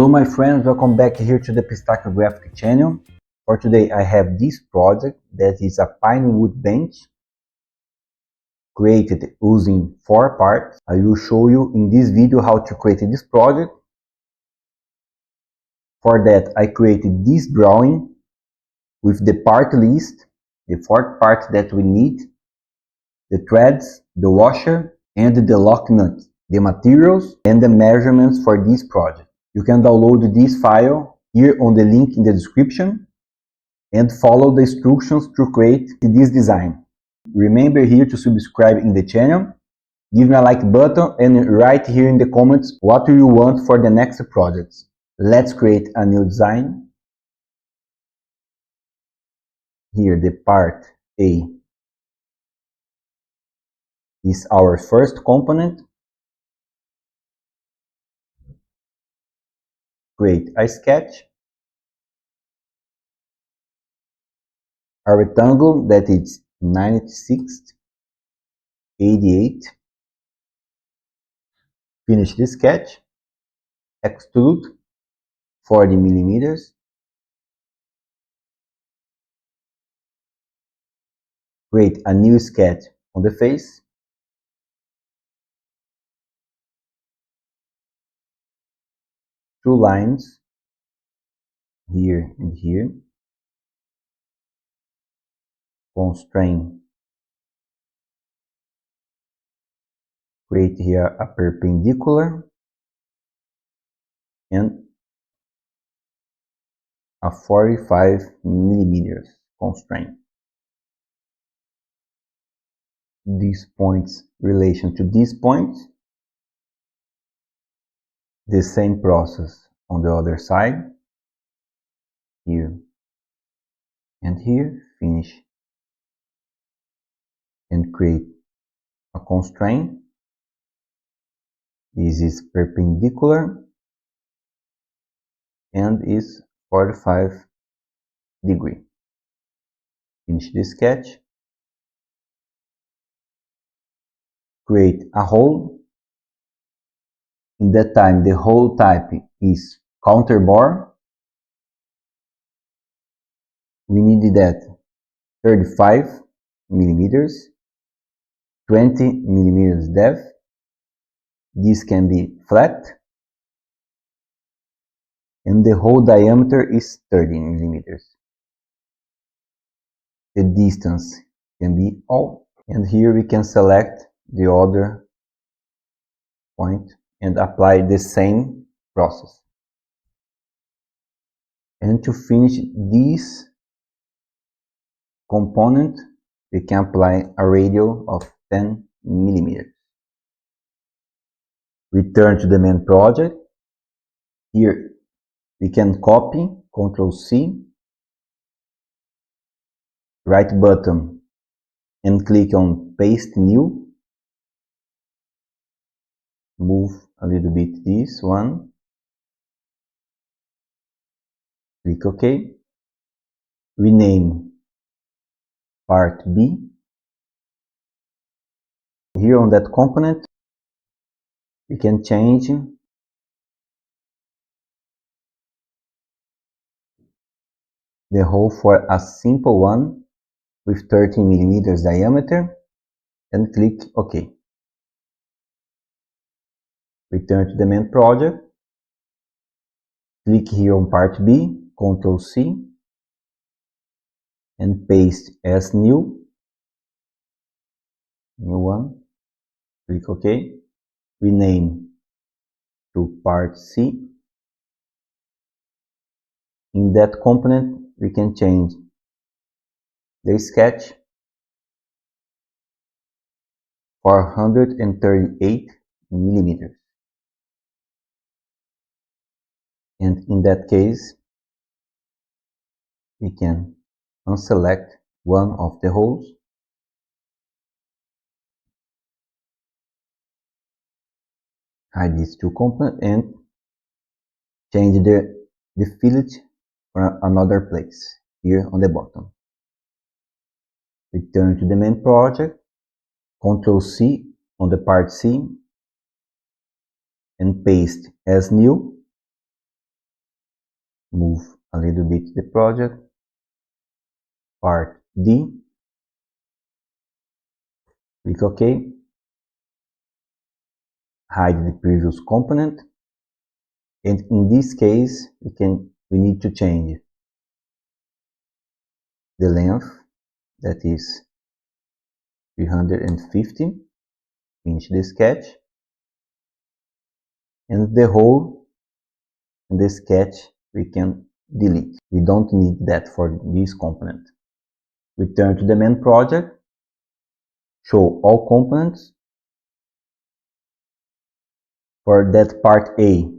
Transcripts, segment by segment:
Hello my friends, welcome back here to the Pistacchio graphic channel. For today I have this project that is a pinewood bench created using 4 parts. I will show you in this video how to create this project. For that I created this drawing with the part list, the 4 parts that we need, the threads, the washer and the lock nut, the materials and the measurements for this project. You can download this file here on the link in the description and follow the instructions to create this design. Remember here to subscribe in the channel, give me a like button and write here in the comments what you want for the next projects. Let's create a new design. Here the part A is our first component. Create a sketch, a rectangle that is 96/88. Finish the sketch, extrude 40 millimeters, create a new sketch on the face, two lines here and here, constrain, create here a perpendicular and a 45 millimeters constraint. These points relation to these points, the same process on the other side, here and here, finish and create a constraint. This is perpendicular and is 45 degrees. Finish the sketch, create a hole. In that time the hole type is counter bore. We need that 35 millimeters, 20 millimeters depth. This can be flat and the hole diameter is 30 millimeters. The distance can be all, and here we can select the other point and apply the same process. And to finish this component we can apply a radius of 10 millimeters. Return to the main project. Here we can copy, Ctrl+C, right button and click on paste new. Move a little bit this one. Click OK. Rename PartB. Here on that component we can change the hole for a simple one with 13 millimeters diameter and click OK. Return to the main project. Click here on part B, Ctrl+C and paste as new one. Click OK. Rename to PartC. In that component we can change the sketch 438 millimeters. And in that case we can unselect one of the holes, hide these two components and change the fillet for another place here on the bottom. Return to the main project, Ctrl+C on the part C and paste as new Move a little bit the project. PartD. Click OK. Hide the previous component. And in this case, we need to change the length, that is 350. Finish the sketch. And the hole in the sketch we can delete. We don't need that for this component. Return to the main project. Show all components. For that part A,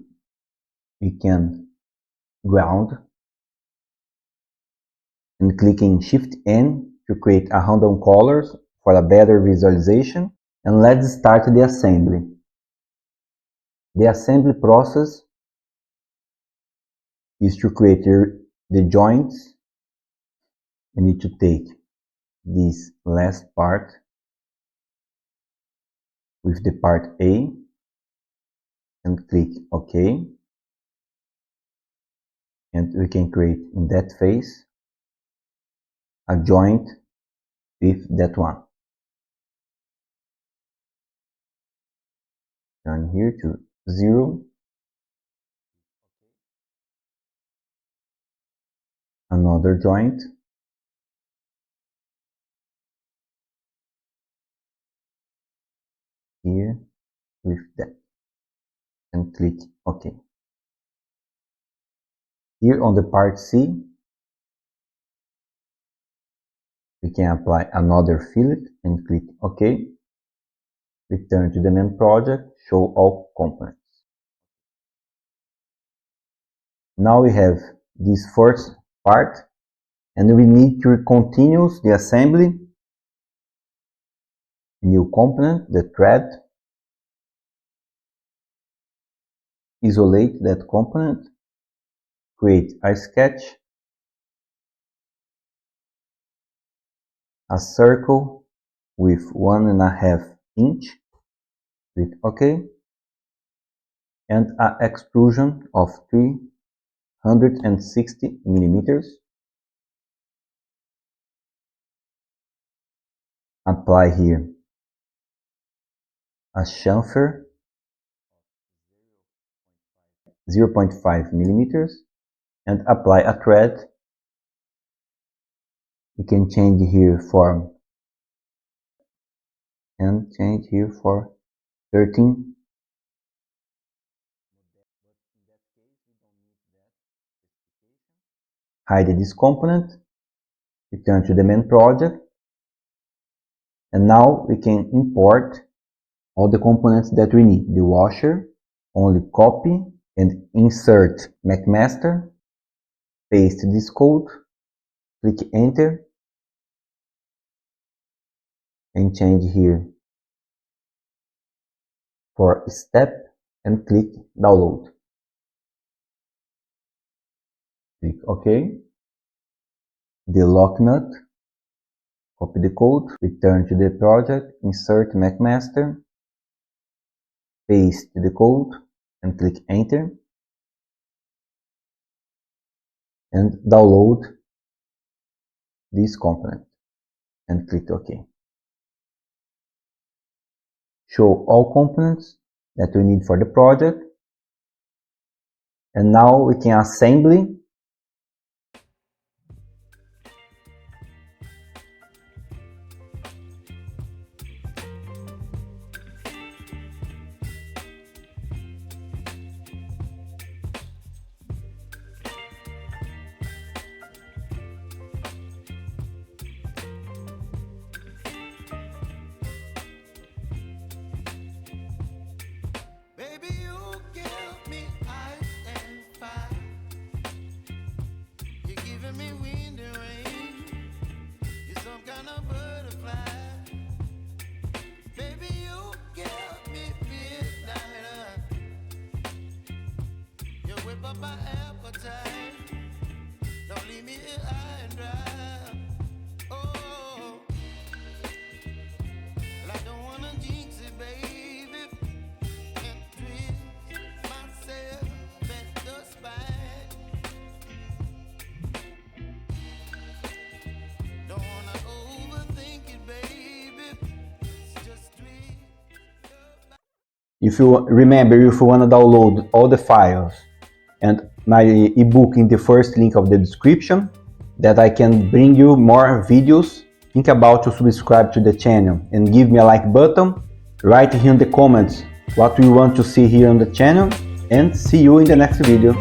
we can ground and clicking Shift N to create a random colors for a better visualization. And let's start the assembly. The assembly process is to create the joints. You need to take this last part with the part A and click OK. And we can create in that face a joint with that one. Turn here to 0. Another joint. Here with that. And click OK. Here on the part C, we can apply another fillet and click OK. Return to the main project, show all components. Now we have this first part and we need to continue the assembly. New component, the thread. Isolate that component. Create a sketch. A circle with 1.5 inch. Click OK. And an extrusion of 360 millimeters. Apply here a chamfer 0.5 millimeters and apply a thread. You can change here for and change here for 13. Hide this component. Return to the main project. And now we can import all the components that we need. The washer, only copy and insert McMaster. Paste this code. Click Enter. And change here for step and click Download. Click OK. The lock nut. Copy the code. Return to the project. Insert McMaster. Paste the code and click Enter. And download this component and click OK. Show all components that we need for the project. And now we can assemble. My appetite, don't leave me here high and dry. Oh, well, I don't wanna jinx it, baby, and twist myself at the spine. If you remember, if you want to download all the files and my ebook in the first link of the description, that I can bring you more videos, think about to subscribe to the channel and give me a like button. Write here in the comments what you want to see here on the channel, and see you in the next video.